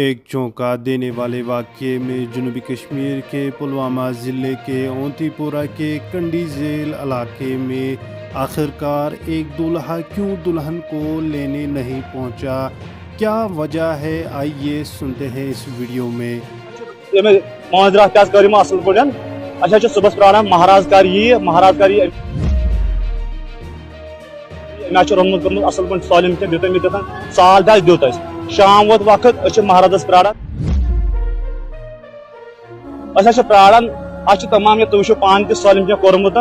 ایک چونکا دینے والے واقعے میں جنوبی کشمیر کے پلوامہ ضلع کے اونتی پورہ کے کنڈی ذیل علاقے میں آخرکار ایک دولہا کیوں دلہن کو لینے نہیں پہنچا، کیا وجہ ہے؟ آئیے سنتے ہیں اس ویڈیو میں۔ معذرت کیا کریم اصل پہ اچھا صبح پران مہاراز کر یہ مہاراز کر یہ رنمت کورمت اصل پہ سالم کی دتن سال دس دیت شام ووت وقت مہارازس پراران پراران تمام یہ تھی پان تہ سالم کی کورمت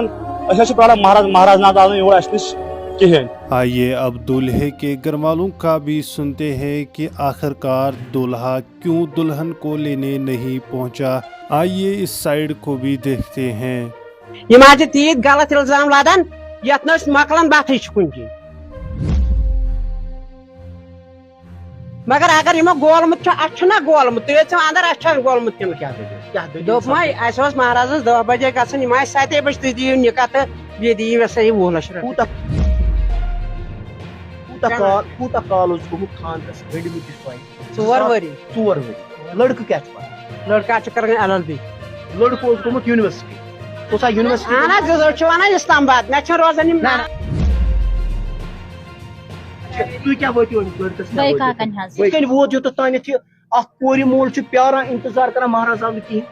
پراران مہاراز نہ آو یور اس نش کہین۔ آئیے اب دولہے کے گھر والوں کا بھی سنتے ہیں کہ آخرکار دولہا کیوں دلہن کو لینے نہیں پہنچا۔ آئیے اس سائیڈ کو بھی دیکھتے ہیں۔ یہ آج تیت غلط الزام لادان یت نس مکلن باتھی کن مگر اگر یہ گولمت اچھا گولمت تھی اندر اچھا گولمت کن کیا دپ مہاراز 10 بجے گھن 7 بجے تھی دیو نکاح تو بیٚیہِ دِیِو یہِ سا یہِ 10 لچھ رۄپیہِ۔ کوٗتاہ کال اوس گوٚمُت خاندرس گٔنڈمٕتِس تۄہہِ؟ 4 ؤری۔ 4 ؤری۔ لڑکہٕ کیٛاہ چھُ پَران؟ لڑکہٕ چھُ کران LLB۔ لڑکہٕ اوس گوٚمُت یونیورسٹی۔ کۄسا یونیورسٹی؟ اہن حظ أسۍ چھِ وَنان اسلام آباد، مےٚ چھِ روزان یِم تُہۍ کیٛاہ وٲتِو أمِس لڑکس؟ یِتھ کٔنۍ ووت یوٚتَتھ تانٮ۪تھ یہِ اکھ کورِ مول چھُ پیاران انتظار کران مہاراز آو نہٕ کِہیٖنۍ۔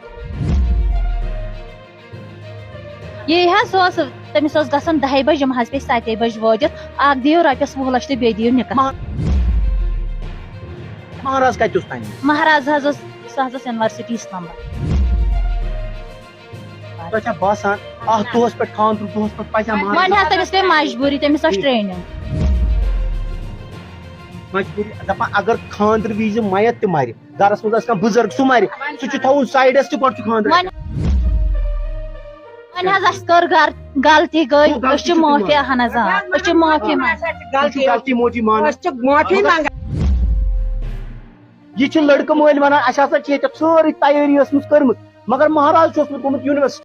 تٔمِس اوس گژھان 10 بجے یِم حظ پیٚیہِ 7 بجے وٲتِتھ اکھ دِیِو رۄپیس 20 لچھ تہٕ بیٚیہِ دِیِو نکاح۔ مہاراز کتہِ اوس تانۍ؟ مہاراز حظ اوس سُہ حظ اوس یونیورسٹی اسلام آباد۔ تۄہہِ چھا باسان اتھ دۄہس پٮ۪ٹھ خاندرُک دۄہس پٮ۪ٹھ پزِ وۄنۍ حظ تٔمِس پیٚیہِ مجبوٗری، تٔمِس ٲس ٹریننگ مجبوٗری دپان اگر خاندر وِزِ میت تہِ مرِ گرس منٛز آسہِ کانٛہہ بُزرگ سُہ مرِ سُہ چھُ تھاوُن سایڈس تہٕ گۄڈٕ چھُ خاندر۔ وۄنۍ حظ اسہِ کٔر غلطی گٔے، أسۍ چھِ معٲفی اہن حظ آ أسۍ چھِ معٲفی غلطی موجی مان أسۍ چھِ معٲفی منٛگان۔ یہ لڑکہٕ مٲلۍ ونان اسہِ ہسا چھِ ییٚتٮ۪تھ سٲرٕے تیٲری ٲسمٕژ کٔرمٕژ مگر مہاراز چھُ اوسمُت گوٚمُت یونیورسٹی۔